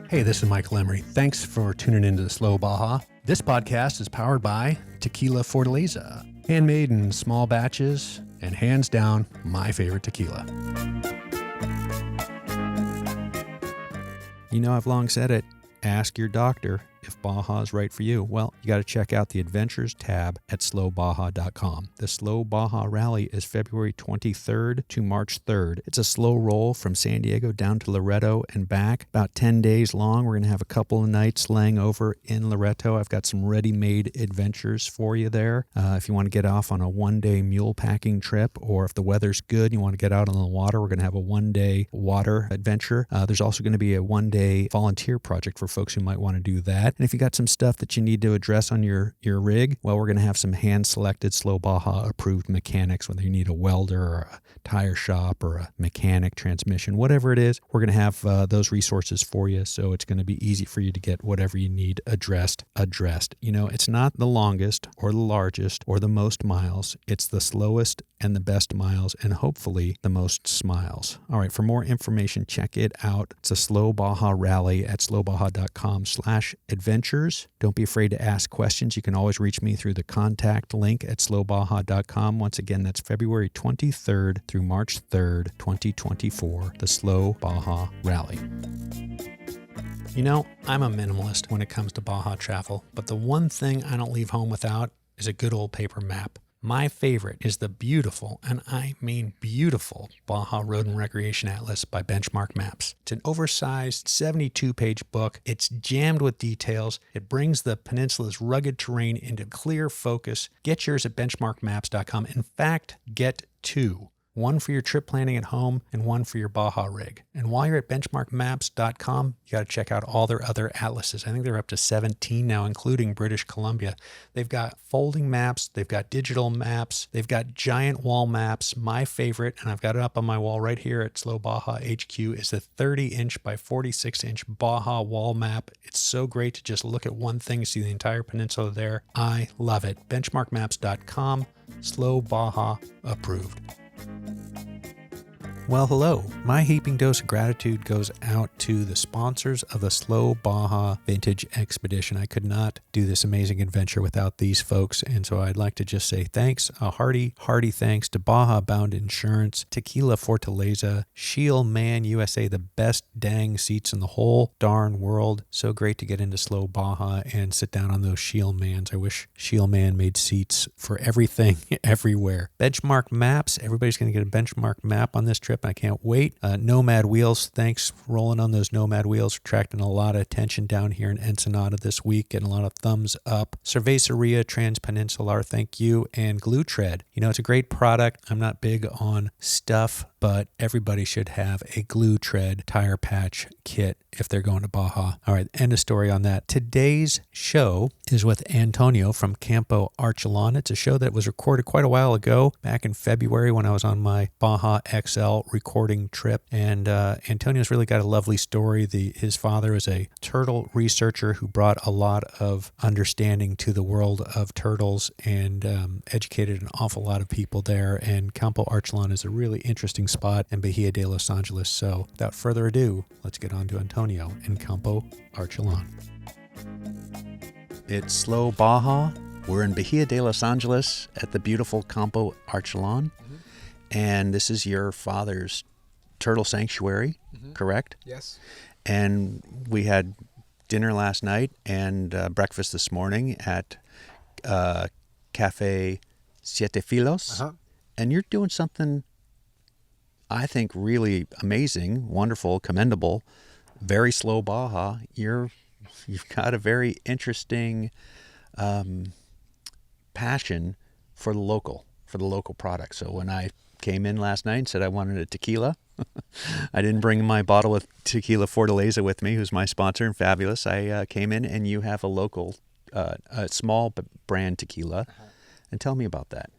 Hey, this is Michael Emery. Thanks for tuning into the Slow Baja. This podcast is powered by Tequila Fortaleza, handmade in small batches and hands down my favorite tequila. You know, I've long said it. Ask your doctor if Baja is right for you. Well, you got to check out the Adventures tab at slowbaja.com. The Slow Baja Rally is February 23rd to March 3rd. It's a slow roll from San Diego down to Loreto and back, about 10 days long. We're going to have a couple of nights laying over in Loreto. I've got some ready-made adventures for you there. If you want to get off on a one-day mule packing trip, or if the weather's good and you want to get out on the water, we're going to have a one-day water adventure. There's also going to be a one-day volunteer project for folks who might want to do that. And if you got some stuff that you need to address on your rig, well, we're going to have some hand-selected Slow Baja approved mechanics, whether you need a welder or a tire shop or a mechanic transmission, whatever it is, we're going to have those resources for you. So it's going to be easy for you to get whatever you need addressed. You know, it's not the longest or the largest or the most miles. It's the slowest and the best miles, and hopefully the most smiles. All right, for more information, check it out. It's a Slow Baja Rally at slowbaja.com/adventures. Don't be afraid to ask questions. You can always reach me through the contact link at slowbaja.com. Once again, that's February 23rd through March 3rd, 2024, the Slow Baja Rally. You know, I'm a minimalist when it comes to Baja travel, but the one thing I don't leave home without is a good old paper map. My favorite is the beautiful, and I mean beautiful, Baja Road and Recreation Atlas by Benchmark Maps. It's an oversized 72-page book. It's jammed with details. It brings the peninsula's rugged terrain into clear focus. Get yours at benchmarkmaps.com. In fact, get two. One for your trip planning at home and one for your Baja rig. And while you're at benchmarkmaps.com, you got to check out all their other atlases. I think they're up to 17 now, including British Columbia. They've got folding maps. They've got digital maps. They've got giant wall maps. My favorite, and I've got it up on my wall right here at Slow Baja HQ, is the 30-inch by 46-inch Baja wall map. It's so great to just look at one thing, see the entire peninsula there. I love it. Benchmarkmaps.com, Slow Baja approved. Well, hello. My heaping dose of gratitude goes out to the sponsors of the Slow Baja Vintage Expedition. I could not do this amazing adventure without these folks, and so I'd like to just say thanks, a hearty thanks to Baja Bound Insurance, Tequila Fortaleza, Shield Man USA, the best dang seats in the whole darn world. So great to get into Slow Baja and sit down on those Shield Mans. I wish Shield Man made seats for everything, everywhere. Benchmark Maps. Everybody's going to get a benchmark map on this trip. I can't wait. Nomad Wheels, thanks for rolling on those Nomad Wheels, attracting a lot of attention down here in Ensenada this week, getting a lot of thumbs up. Cerveceria Transpeninsular, thank you. And Glue Tread. You know, it's a great product. I'm not big on stuff, but everybody should have a Glue Tread tire patch kit if they're going to Baja. All right, end of story on that. Today's show is with Antonio from Campo Archelon. It's a show that was recorded quite a while ago, back in February when I was on my Baja XL recording trip. And Antonio's really got a lovely story. His father is a turtle researcher who brought a lot of understanding to the world of turtles and educated an awful lot of people there. And Campo Archelon is a really interesting spot in Bahía de Los Ángeles. So without further ado, let's get on to Antonio in Campo Archelon. It's Slow Baja. We're in Bahía de Los Ángeles at the beautiful Campo Archelon. And this is your father's turtle sanctuary, correct? Yes. And we had dinner last night and breakfast this morning at Cafe Siete Filos. And you're doing something, I think, really amazing, wonderful, commendable, very slow Baja. You've got a very interesting passion for the local product. So when I came in last night and said I wanted a tequila, I didn't bring my bottle of Tequila Fortaleza with me, who's my sponsor and fabulous. I came in and you have a local, a small brand tequila. And tell me about that.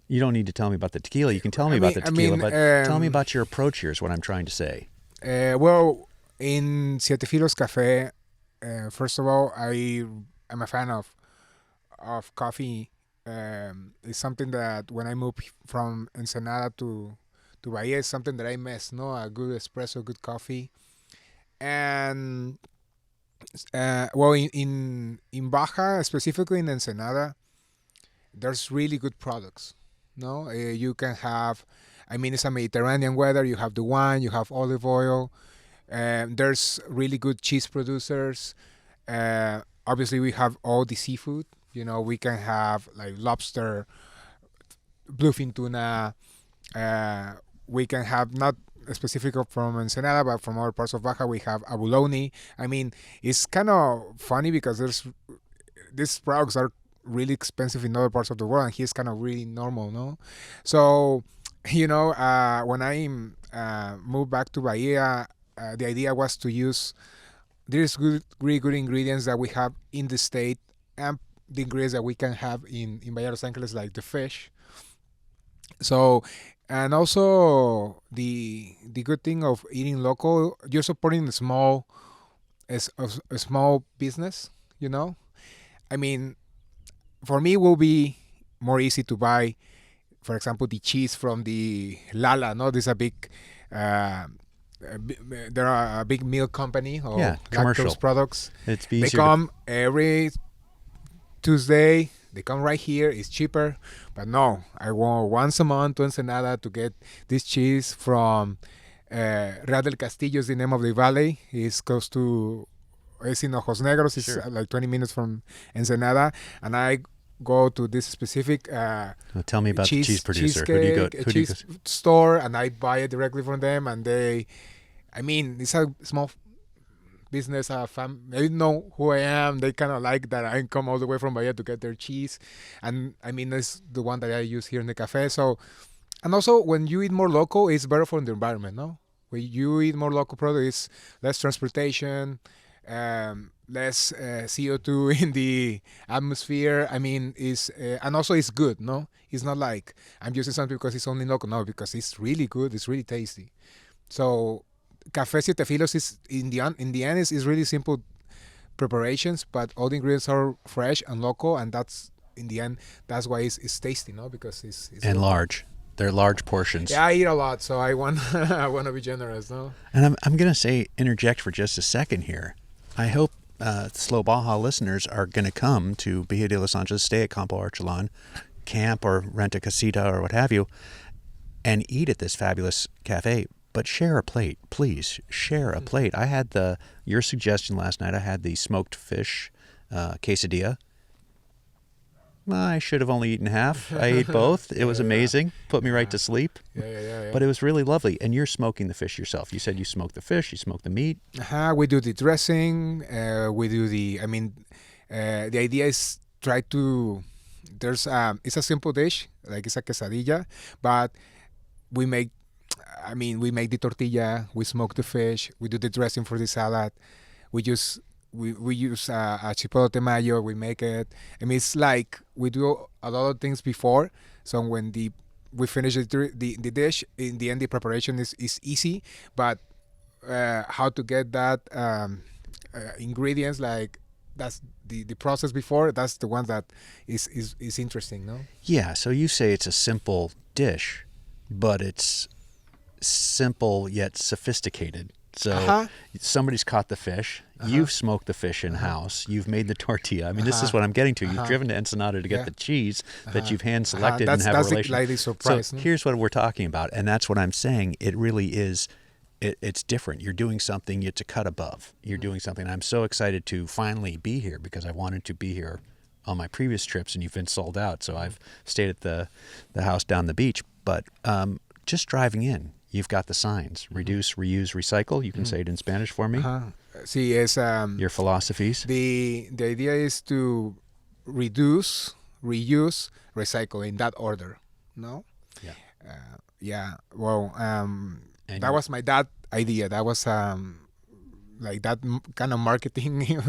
You don't need to tell me about the tequila. You can tell me about the tequila, but tell me about your approach here is what I'm trying to say. Well, in Siete Filos Cafe, first of all, I'm a fan of coffee. It's something that when I moved from Ensenada to Bahía, it's something that I miss, no? A good espresso, good coffee. And Well, in Baja, specifically in Ensenada, there's really good products. No, you can have. I mean, it's a Mediterranean weather. You have the wine, you have olive oil. There's really good cheese producers. Obviously, we have all the seafood. You know, we can have like lobster, bluefin tuna. We can have not specific from Ensenada, but from other parts of Baja, we have abalone. I mean, it's kind of funny because these products are really expensive in other parts of the world, and here's kind of really normal, no? So, you know, when I moved back to Bahia, the idea was to use these really good ingredients that we have in the state and the ingredients that we can have in Bahia, Los Ángeles, like the fish. So, and also the good thing of eating local, you're supporting a small business, you know. I mean, for me, it will be more easy to buy, for example, the cheese from the Lala. No, this is a big. They're a big milk company or commercial lactose products. It's They easier come every Tuesday. They come right here. It's cheaper. But no, I go once a month to Ensenada to get this cheese from Real del Castillo is the name of the valley. It's close to, it's in Ojos Negros. It's like 20 minutes from Ensenada. And I go to this specific tell me about the cheese producer. Who do you go? Cheese store, and I buy it directly from them. And I mean, it's a small business. They know who I am. They kind of like that I come all the way from Bahia to get their cheese. And I mean, it's the one that I use here in the cafe. So, and also when you eat more local, it's better for the environment, no? When you eat more local products, less transportation, less CO2 in the atmosphere. I mean, and also it's good, no? It's not like I'm using something because it's only local. No, because it's really good. It's really tasty. So, Café Siete Filos is in the end is really simple preparations, but all the ingredients are fresh and local, and that's in the end that's why it's tasty, no? Because it's and local. Large. They're large portions. Yeah, I eat a lot, so I want to be generous, no? And I'm gonna interject for just a second here. I hope Slow Baja listeners are gonna come to Bahía de Los Ángeles, stay at Campo Archelon, camp or rent a casita or what have you, and eat at this fabulous cafe. But share a plate, please. Share a plate. I had your suggestion last night. I had the smoked fish quesadilla. I should have only eaten half. I ate both. It was amazing. Put me right to sleep. Yeah. But it was really lovely. And you're smoking the fish yourself. You said you smoke the fish. You smoke the meat. We do the dressing. We do the idea is try to. It's a simple dish, like it's a quesadilla, but we make the tortilla, we smoke the fish, we do the dressing for the salad, we use a chipotle mayo, we make it. I mean, it's like we do a lot of things before, so when we finish the dish, in the end the preparation is easy, but how to get that ingredients, like that's the process before, that's the one that is interesting, no? Yeah, so you say it's a simple dish, but it's simple yet sophisticated. So somebody's caught the fish. You've smoked the fish in-house. You've made the tortilla. I mean, this is what I'm getting to. You've driven to Ensenada to get the cheese that you've hand-selected and have a relationship. That's surprise, so here's what we're talking about, and that's what I'm saying. It really is, it's different. You're doing something, it's a cut above. You're doing something. I'm so excited to finally be here because I wanted to be here on my previous trips, and you've been sold out. So I've stayed at the house down the beach. But just driving in, you've got the signs: reduce, reuse, recycle. You can say it in Spanish for me. Sí, es your philosophies. The idea is to reduce, reuse, recycle in that order. No. Yeah. Well, that was my dad idea. That was like that kind of marketing,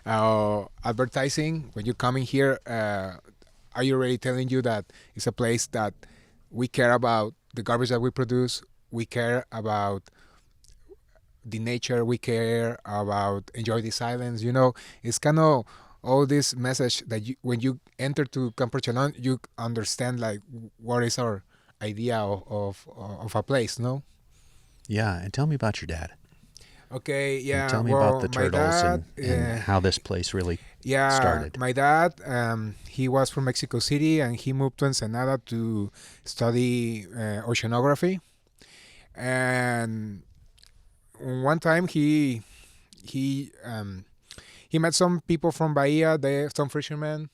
advertising. When you're coming here, are you already telling you that it's a place that we care about the garbage that we produce? We care about the nature. We care about enjoy the silence. You know, it's kind of all this message that when you enter to Campo Archelon, you understand like what is our idea of a place, no? Yeah, and tell me about your dad. Okay, yeah. Tell me well, about the my turtles dad, and how this place really yeah, started. my dad, he was from Mexico City and he moved to Ensenada to study oceanography. And one time he met some people from Bahia, some fishermen.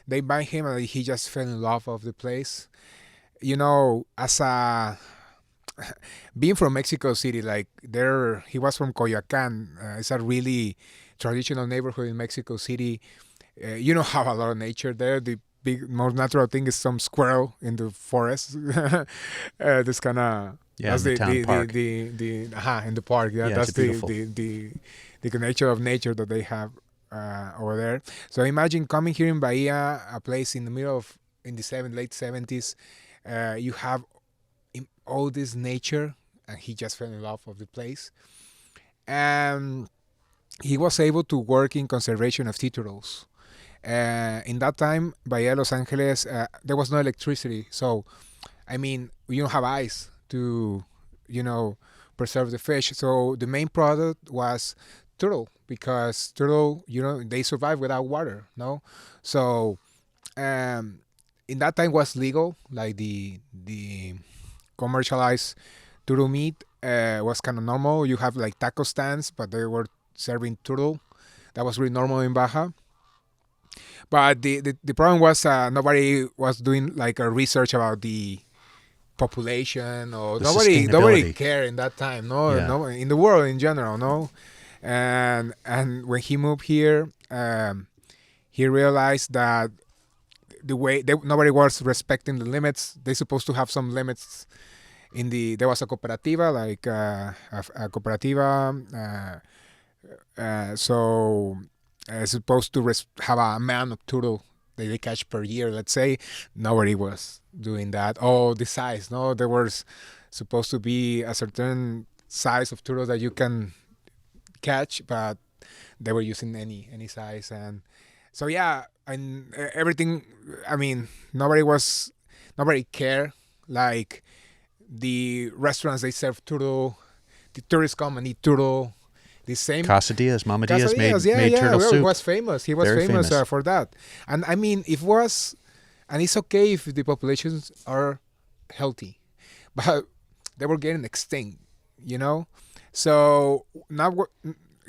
They buy him and he just fell in love of the place. You know, as a being from Mexico City, like there, he was from Coyoacan. It's a really traditional neighborhood in Mexico City. You know, have a lot of nature there. The big, most natural thing is some squirrel in the forest. This kind of that's in the town park. In the park. Yeah, that's the nature of nature that they have over there. So imagine coming here in Bahia, a place in the middle of in the late 70s. You have all this nature, and he just fell in love with the place. And he was able to work in conservation of sea turtles. In that time, Bahía, Los Ángeles, there was no electricity. So, I mean, you don't have ice to, preserve the fish. So the main product was turtle, because turtle, they survive without water, no? So, in that time was legal, like the commercialized turtle meat was kind of normal. You have like taco stands, but they were serving turtle. That was really normal in Baja. But the problem was nobody was doing like a research about the population, or nobody cared in that time. No, in the world in general, no. And when he moved here, he realized that the way nobody was respecting the limits. They're supposed to have some limits. There was a cooperativa, like a cooperativa. So supposed to have a amount of turtle that they catch per year, let's say. Nobody was doing that. Oh, the size, no, there was supposed to be a certain size of turtle that you can catch, but they were using any size. And so and everything, I mean, nobody cared. Like the restaurants, they serve turtle, the tourists come and eat turtle. The same Quesadillas, Mama Diaz made turtle soup. He was famous. He was famous for that. And I mean, and it's okay if the populations are healthy, but they were getting extinct, So now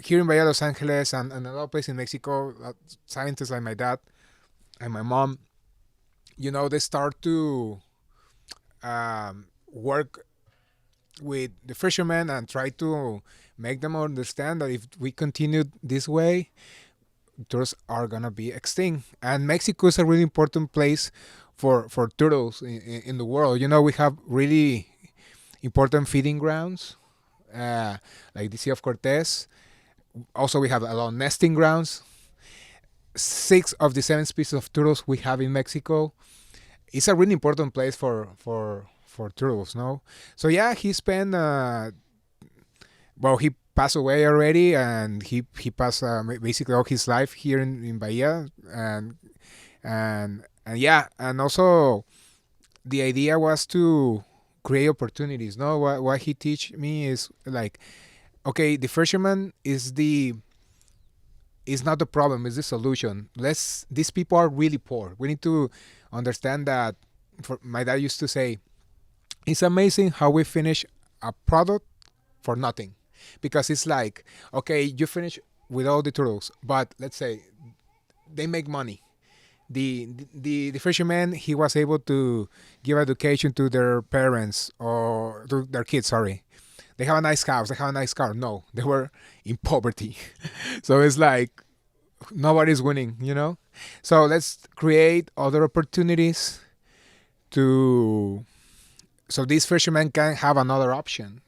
here in Bahía, Los Ángeles, and another place in Mexico, scientists like my dad and my mom, they start to work with the fishermen and try to make them understand that if we continue this way, turtles are gonna be extinct. And Mexico is a really important place for turtles in the world. We have really important feeding grounds, like the Sea of Cortez. Also, we have a lot of nesting grounds. 6 of the 7 species of turtles we have in Mexico. It's a really important place for turtles, no? So he spent he passed away already, and he passed basically all his life here in Bahia, and also the idea was to create opportunities. No, what he teach me is like, okay, the fisherman is not the problem, is the solution. These people are really poor. We need to understand that. My dad used to say, it's amazing how we finish a product for nothing. Because it's like, okay, you finish with all the turtles, but let's say they make money. The fisherman, he was able to give education to their parents, or to their kids, sorry. They have a nice house, they have a nice car. No, they were in poverty. So it's like, nobody's winning, So let's create other opportunities so these fishermen can have another option,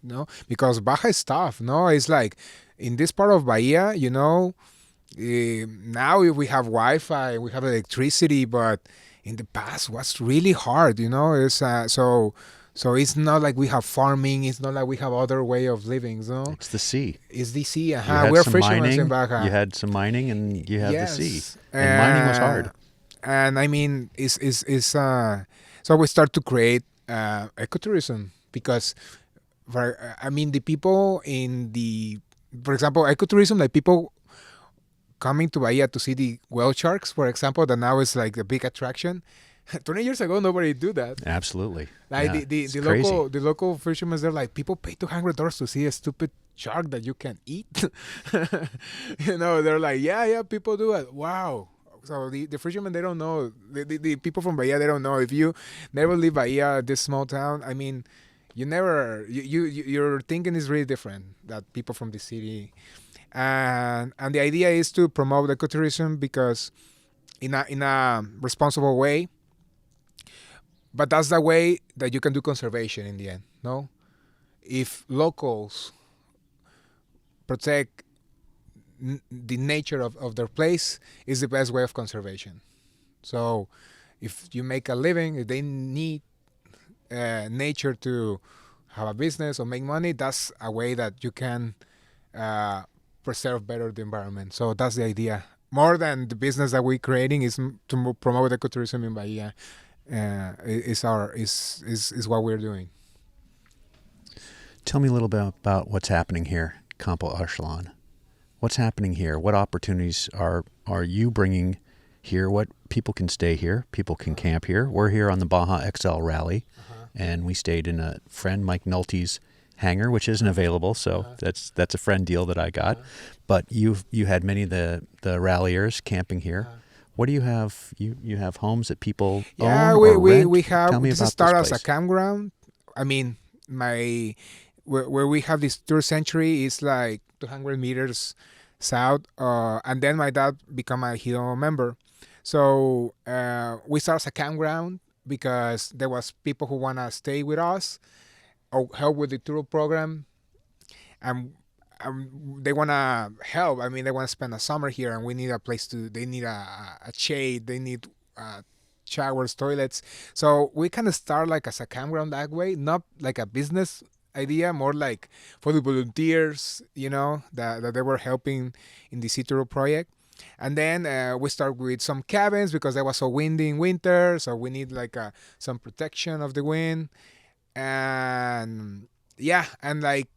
because Baja is tough, It's like in this part of Bahia, now we have Wi-Fi, we have electricity, but in the past was really hard, It's so it's not like we have farming, it's not like we have other way of living, It's the sea. It's the sea. We're fishermen in Baja. You had some mining, and you had the sea, and mining was hard. And I mean, so we start to create ecotourism, because the people in the for example, ecotourism, like people coming to Bahia to see the whale sharks, for example, that now is like a big attraction. 20 years ago, nobody do that. Absolutely. Like Yeah, the it's crazy. local fishermen, they're like, people pay $200 to see a stupid shark that you can eat. They're like, yeah, people do it. Wow. So the fishermen, they don't know. The people from Bahia, they don't know. If you never leave Bahia, this small town, I mean, your thinking is really different that people from the city. And the idea is to promote ecotourism because in a responsible way. But that's the way that you can do conservation in the end, no? If locals protect the nature of their place, is the best way of conservation. So if you make a living, if they need nature to have a business or make money, that's a way that you can preserve better the environment. So that's the idea. More than the business that we're creating is to promote ecotourism in Bahia. Is what we're doing. Tell me a little bit about what's happening here, Campo Archelon. What's happening here? What opportunities are you bringing here? What people can stay here? People can camp here. We're here on the Baja XL Rally, and we stayed in a friend Mike Nolte's hangar, which isn't available. So that's a friend deal that I got. But you had many of the ralliers camping here. What do you have? You have homes that people own or rent? We have. Tell me This about started this as a place. campground. I mean, where we have this tour sanctuary is like 200 meters south, and then my dad became a Hero member. So we started as a campground because there was people who wanna stay with us or help with the tour program, and they want to help. I mean, they want to spend a summer here, and we need a place to. They need a shade. They need showers, toilets. So we kind of start like as a campground that way, not like a business idea, more like for the volunteers, that they were helping in the Citro project. And then we start with some cabins because it was so windy in winter, so we need like some protection of the wind. And yeah, and like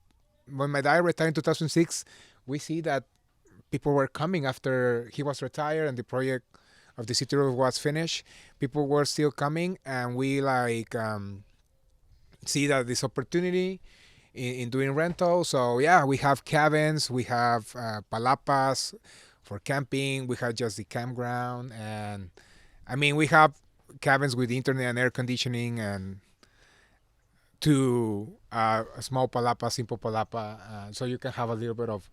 when my dad retired in 2006, we see that people were coming after he was retired and the project of the city road was finished. People were still coming, and we like see that this opportunity in doing rental. So yeah, we have cabins, we have palapas for camping, we have just the campground, and I mean we have cabins with internet and air conditioning, and to a small palapa, simple palapa, so you can have a little bit of.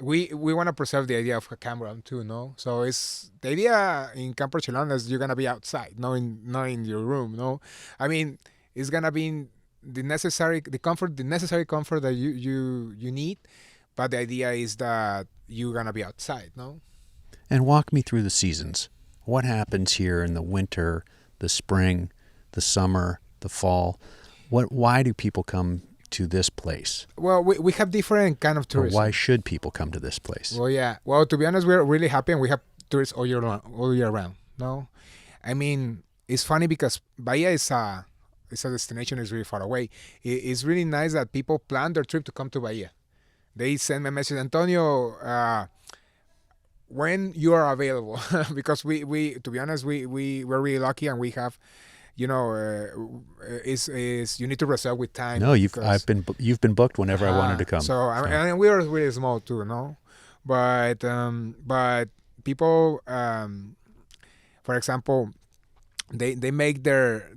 We want to preserve the idea of a campground too, no? So it's the idea in Campo Archelon is you're gonna be outside, not in your room, no? I mean, it's gonna be in the necessary comfort that you need, but the idea is that you're gonna be outside, no? And walk me through the seasons. What happens here in the winter, the spring, the summer, the fall? Why do people come to this place? Well, we have different kind of Or tourism. why should people come to this place? Well, yeah. Well, to be honest, we're really happy, and we have tourists all year round. No, I mean it's funny because Bahia is a destination is really far away. It's really nice that people plan their trip to come to Bahia. They send me a message, Antonio, when you are available, because we to be honest, we're really lucky, and we have. Is you need to reserve with time. No, you've been booked whenever I wanted to come. So and we are really small too, no, but people, for example, they make their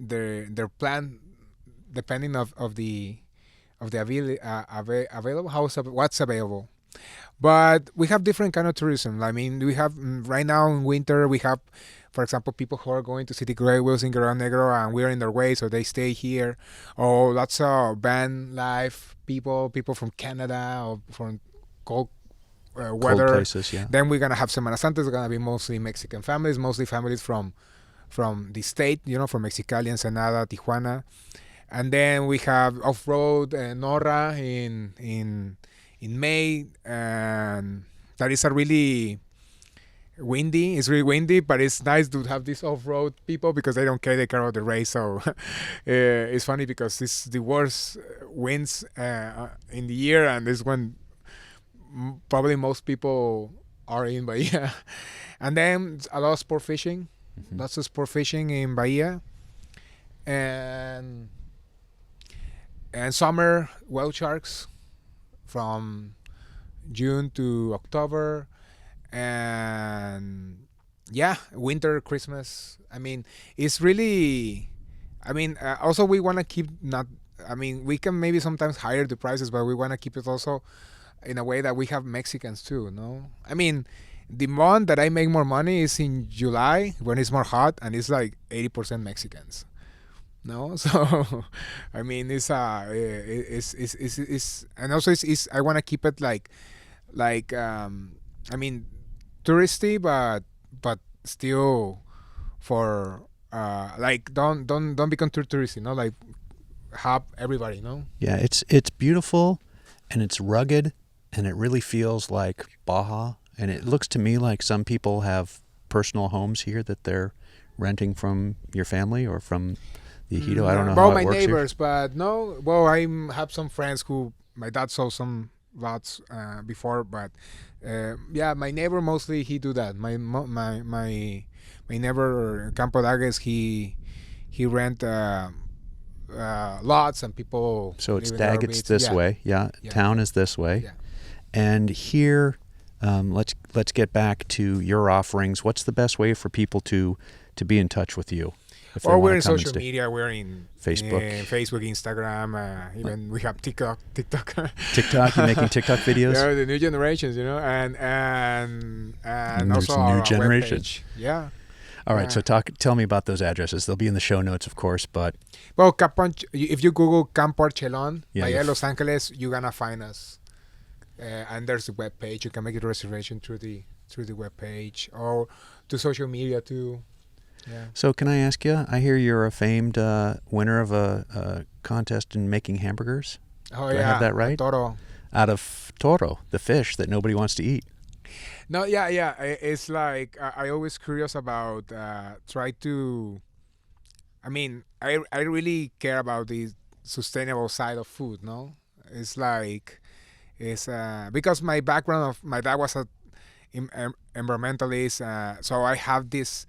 plan depending of the available what's available. But we have different kind of tourism. I mean, we have right now in winter we have. For example, people who are going to see the gray whales in Guerrero Negro and we're in their way, so they stay here. Or lots of van life people from Canada or from cold weather. Cold places, yeah. Then we're going to have Semana Santa. It's going to be mostly Mexican families, mostly families from the state, from Mexicali, Ensenada, Tijuana. And then we have off-road Nora in May. And that is a really... windy. It's really windy, but it's nice to have these off-road people because they don't care. They care about the race. So it's funny because it's the worst winds in the year, and this when probably most people are in Bahia. And then a lot of sport fishing. Lots of sport fishing in Bahia. And summer whale sharks from June to October. And winter, Christmas. I mean, it's really, also we want to keep we can maybe sometimes higher the prices, but we want to keep it also in a way that we have Mexicans too, no? I mean, the month that I make more money is in July when it's more hot and it's like 80% Mexicans. No, so I mean it's and also it's I want to keep it like touristy, but still for don't become too touristy, no, like help everybody, no. Yeah, it's beautiful and it's rugged and it really feels like Baja, and it looks to me like some people have personal homes here that they're renting from your family or from the Ejido. I don't know how it my works neighbors, here. but no. Well, I have some friends who my dad saw some lots before, but my neighbor mostly he do that. My neighbor Campo Archelon, he rent lots and people. So it's live in their Daggett's RVs. this way, yeah. Town is this way, Yeah. and here, let's get back to your offerings. What's the best way for people to be in touch with you? If they Or wanna we're in come and social stay? media. We're in Facebook. Instagram. Even we have TikTok. TikTok, you making TikTok videos? Yeah, the new generations, and There's also a new our generation. webpage. Yeah. All right, so tell me about those addresses. They'll be in the show notes, of course, but Well, if you Google Campo Archelon, Yeah, Bahía, Los Ángeles, you're gonna find us. And there's a web page. You can make a reservation through the web page or to social media too. Yeah. so can I ask you? I hear you're a famed winner of a contest in making hamburgers. Oh Do yeah. I have that right? Toro. Out of toro, the fish that nobody wants to eat. No, yeah. It's like I always curious about try to. I mean, I really care about the sustainable side of food. No, it's like it's because my dad was a environmentalist, so I have this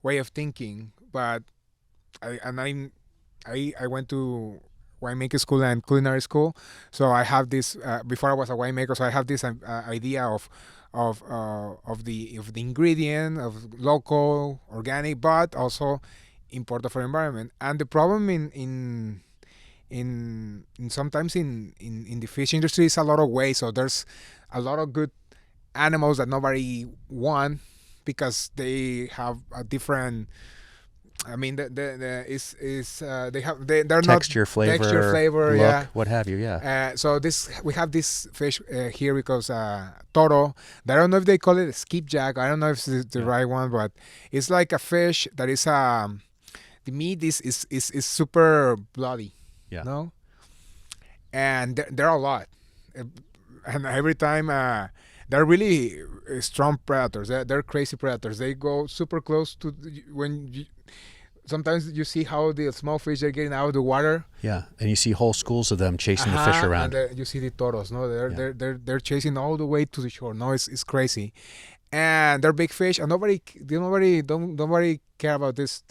way of thinking. But I went to winemaking school and culinary school, so I have this before I was a winemaker. So I have this idea of the ingredient of local, organic, but also important for environment. And the problem in sometimes in the fish industry is a lot of waste. So there's a lot of good animals that nobody want because they have a different. I mean, they're not Texture, flavor, look, yeah. what have you, yeah. So we have this fish here because toro. I don't know if they call it a skipjack. I don't know if it's the right one, but it's like a fish that is the meat is super bloody. Yeah. No. And there are a lot, and every time they're really strong predators. They're crazy predators. They go super close to sometimes you see how the small fish are getting out of the water. Yeah, and you see whole schools of them chasing the fish around. And you see the toros. No, they're chasing all the way to the shore. No, it's crazy, and they're big fish, and nobody care about this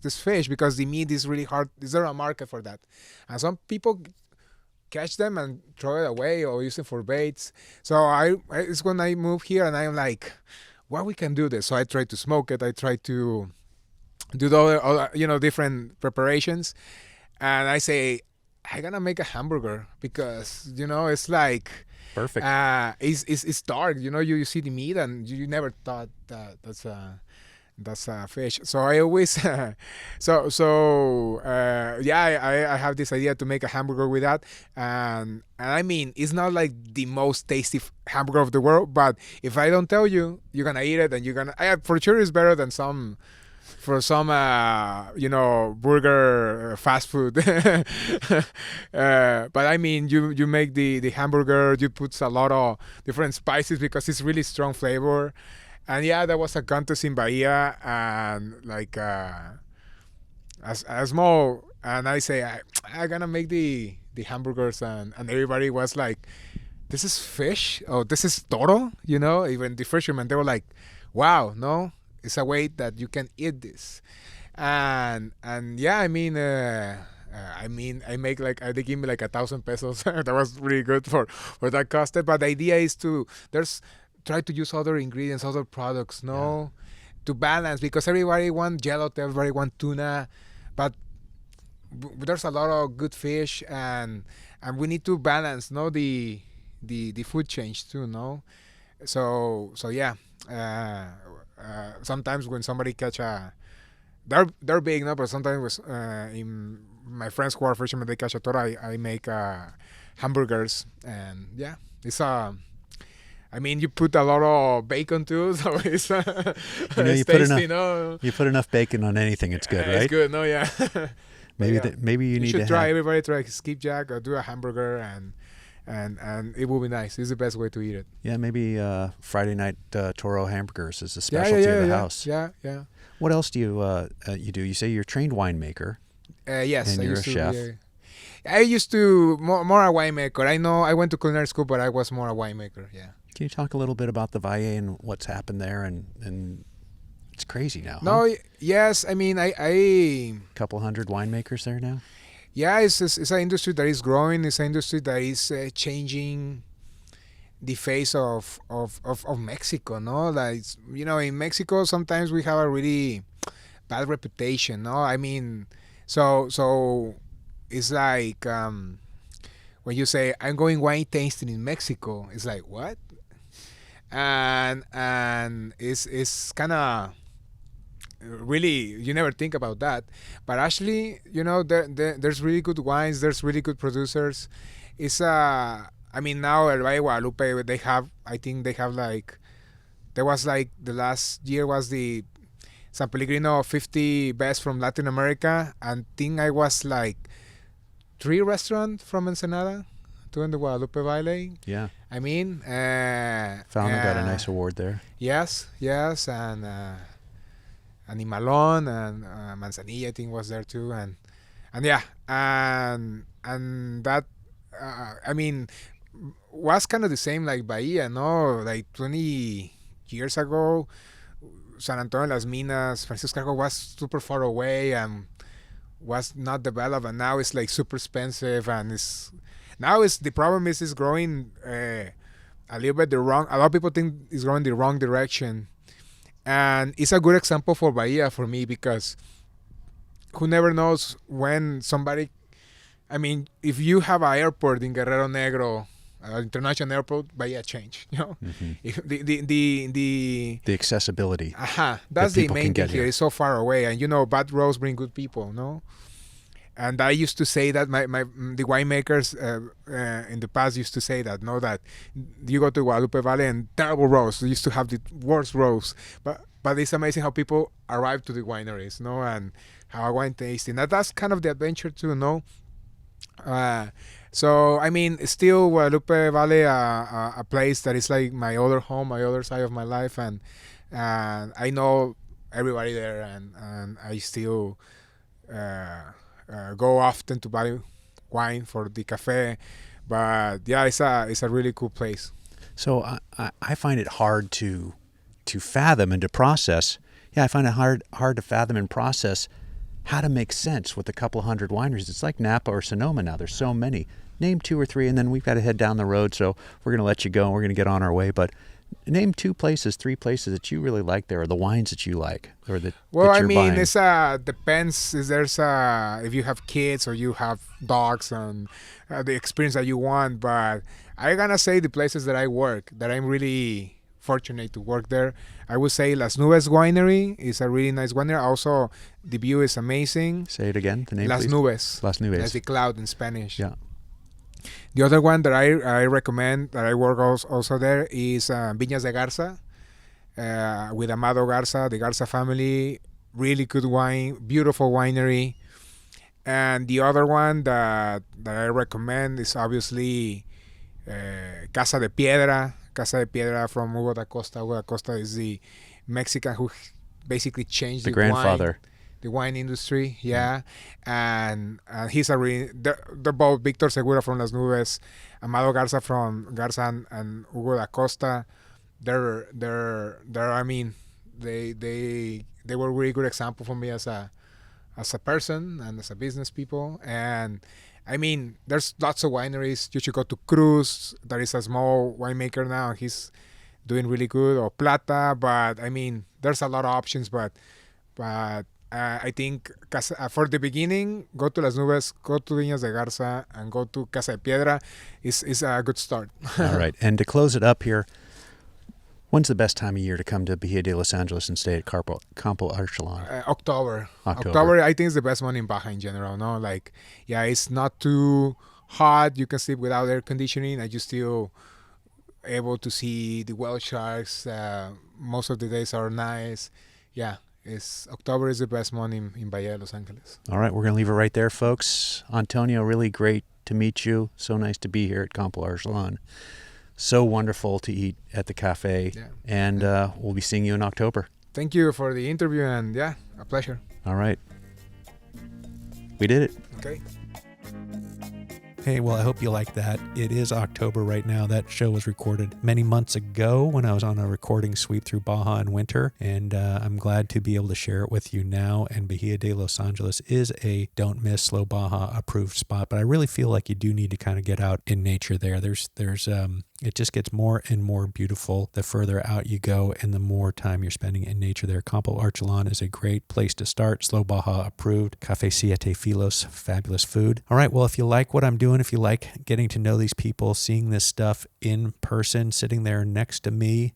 fish because the meat is really hard. Is there a market for that? And some people catch them and throw it away or use it for baits. So it's when I moved here and I'm like, well, we can do this. So I try to smoke it. I try to do the different preparations, and I say I'm gonna make a hamburger because it's like Perfect. It's dark. You see the meat and you never thought that's a fish. So I always I have this idea to make a hamburger with that, and I mean it's not like the most tasty hamburger of the world, but if I don't tell you, you're gonna eat it and you're gonna for sure it's better than some burger fast food. But I mean you make the hamburger, you put a lot of different spices because it's really strong flavor. And there was a contest in Bahia, and like a small, and I say I'm gonna make the hamburgers, and everybody was like this is fish. Oh, this is toro. You know, even the fishermen, they were like, wow, no, it's a way that you can eat this. And yeah, I mean, I make like, they give me like 1,000 pesos. That was really good for that cost. But the idea is to try to use other ingredients, other products, to balance, because everybody want gelato, everybody want tuna, but there's a lot of good fish, and we need to balance, the food chain too, So yeah, sometimes when somebody catch they're big, but sometimes in my friends who are fishermen, they catch a toro, I make hamburgers, and yeah, it's I mean, you put a lot of bacon too, so it's, it's tasty, You put enough bacon on anything, it's good, right? It's good, yeah. Maybe you need to try. Everybody try skipjack or do a hamburger, and it will be nice. It's the best way to eat it. Yeah, maybe Friday night Toro hamburgers is a specialty of the house. Yeah. What else do you do? You say you're a trained winemaker. Yes, and you're a chef. I used to more a winemaker. I know I went to culinary school, but I was more a winemaker. Yeah. Can you talk a little bit about the Bahía and what's happened there? And it's crazy now. No, huh? Yes. I mean, I couple hundred winemakers there now. Yeah, it's an industry that is growing. It's an industry that is changing the face of Mexico. Like, in Mexico sometimes we have a really bad reputation. I mean, so it's like when you say I'm going wine tasting in Mexico, it's like what? And it's kind of really, you never think about that, but actually, there's really good wines, there's really good producers. It's I mean, now El Valle Guadalupe, I think they have like, there was like the last year was the San Pellegrino 50 best from Latin America, and I think I was like 3 restaurants from Ensenada to in the Guadalupe Valley. Yeah. I mean, Fauna got a nice award there. Yes, and Animalon and Manzanilla, I think, was there too, and yeah, and that I mean, was kind of the same like Bahía, like 20 years ago, San Antonio Las Minas, Francisco Cargo was super far away and was not developed, and now it's like super expensive, and the problem is it's growing a little bit a lot of people think it's growing the wrong direction. And it's a good example for Bahía for me, because who never knows when somebody, I mean, if you have an airport in Guerrero Negro, international airport, Bahía change, Mm-hmm. If the accessibility. That's the main thing here. It's so far away, and bad roads bring good people, And I used to say that the winemakers in the past used to say that, that you go to Guadalupe Valley and terrible roads. They used to have the worst roads. But it's amazing how people arrive to the wineries, and how a wine tasting. That's kind of the adventure too, So, I mean, still Guadalupe Valley, a place that is like my other home, my other side of my life. And I know everybody there, and I still go often to buy wine for the cafe, but yeah, it's a really cool place. So I find it hard to fathom and to process. Yeah, I find it hard to fathom and process how to make sense with a couple hundred wineries. It's like Napa or Sonoma now. There's so many. Name 2 or 3, and then we've got to head down the road. So we're going to let you go, and we're going to get on our way. But name 2 places, 3 places that you really like there, or the wines that you like, or that you're buying. It's depends. If you have kids or you have dogs, and the experience that you want. But I'm gonna say the places that I work, that I'm really fortunate to work there. I would say Las Nubes Winery is a really nice winery. Also, the view is amazing. Say it again, the name, Las please. Nubes. Las Nubes. That's the cloud in Spanish. Yeah. The other one that I recommend, that I work also there, is Viñas de Garza, with Amado Garza, the Garza family. Really good wine, beautiful winery. And the other one that I recommend is obviously Casa de Piedra from Hugo da Costa. Hugo da Costa is the Mexican who basically changed the grandfather. Wine. wine industry. Yeah, and he's a really they're both Victor Segura from Las Nubes, Amado Garza from Garza, and Hugo da Costa. They're I mean, they were really good example for me as a person and as a business people. And I mean, there's lots of wineries. You should go to Cruz. There is a small winemaker now, and he's doing really good, or Plata. But I mean, there's a lot of options. But I think for the beginning, go to Las Nubes, go to Viñas de Garza, and go to Casa de Piedra. Is a good start. All right. And to close it up here, when's the best time of year to come to Bahía de Los Angeles and stay at Campo Archelon? October. October, I think, is the best one in Baja in general. No, like, yeah, it's not too hot. You can sleep without air conditioning, and you still able to see the whale sharks. Most of the days are nice. Yeah, October is the best month in Bahía de Los Ángeles. All right, we're going to leave it right there, folks. Antonio, really great to meet you. So nice to be here at Campo Archelon. So wonderful to eat at the cafe. Yeah. And we'll be seeing you in October. Thank you for the interview, and yeah, a pleasure. All right. We did it. Okay. Hey, well, I hope you like that. It is October right now. That show was recorded many months ago when I was on a recording sweep through Baja in winter, and I'm glad to be able to share it with you now. And Bahía de Los Angeles is a don't miss Slow Baja approved spot, but I really feel like you do need to kind of get out in nature there. It just gets more and more beautiful the further out you go and the more time you're spending in nature there. Campo Archelon is a great place to start. Slow Baja approved. Café Siete Filos, fabulous food. All right, well, if you like what I'm doing, if you like getting to know these people, seeing this stuff in person, sitting there next to me,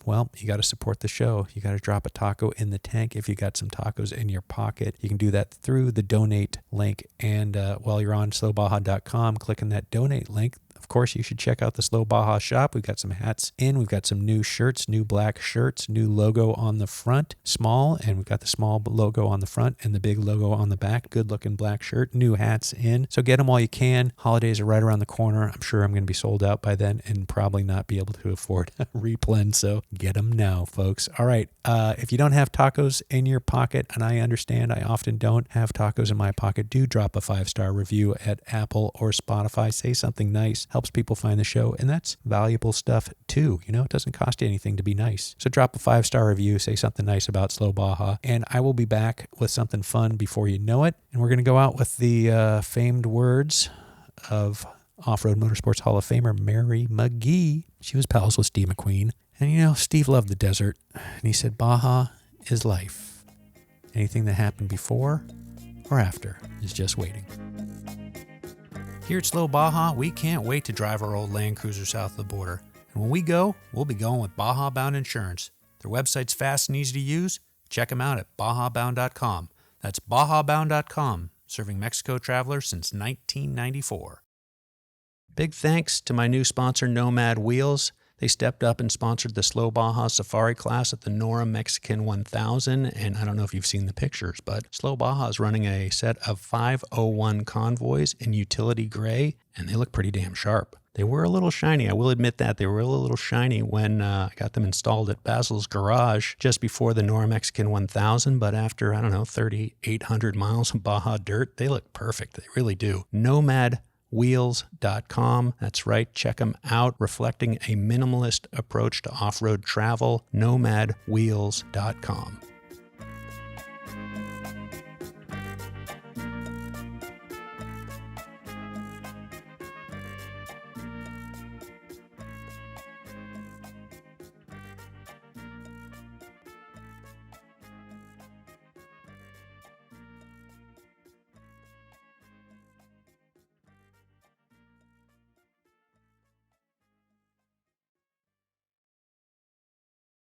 well, you got to support the show. You got to drop a taco in the tank if you got some tacos in your pocket. You can do that through the donate link. And while you're on slowbaja.com, click on that donate link. Of course, you should check out the Slow Baja shop. We've got some hats in. We've got some new shirts, new black shirts, new logo on the front, small, and we've got the small logo on the front and the big logo on the back. Good-looking black shirt, new hats in. So get them while you can. Holidays are right around the corner. I'm sure I'm going to be sold out by then and probably not be able to afford a replen, so get them now, folks. All right, if you don't have tacos in your pocket, and I understand I often don't have tacos in my pocket, do drop a 5-star review at Apple or Spotify. Say something nice. Helps people find the show, and that's valuable stuff too. You know, it doesn't cost you anything to be nice. So drop a 5-star review, say something nice about Slow Baja, and I will be back with something fun before you know it. And we're going to go out with the famed words of Off-Road Motorsports Hall of Famer Mary McGee. She was pals with Steve McQueen, and you know, Steve loved the desert, and he said, Baja is life. Anything that happened before or after is just waiting. Here at Slow Baja, we can't wait to drive our old Land Cruiser south of the border. And when we go, we'll be going with Baja Bound Insurance. Their website's fast and easy to use. Check them out at bajabound.com. That's bajabound.com, serving Mexico travelers since 1994. Big thanks to my new sponsor, Nomad Wheels. They stepped up and sponsored the Slow Baja Safari class at the Nora Mexican 1000, and I don't know if you've seen the pictures, but Slow Baja is running a set of 501 convoys in utility gray, and they look pretty damn sharp. They were a little shiny, I will admit that. They were a little shiny when I got them installed at Basil's garage just before the Nora Mexican 1000, but after, 3,800 miles of Baja dirt, they look perfect. They really do. NomadWheels.com. That's right. Check them out. Reflecting a minimalist approach to off-road travel. NomadWheels.com.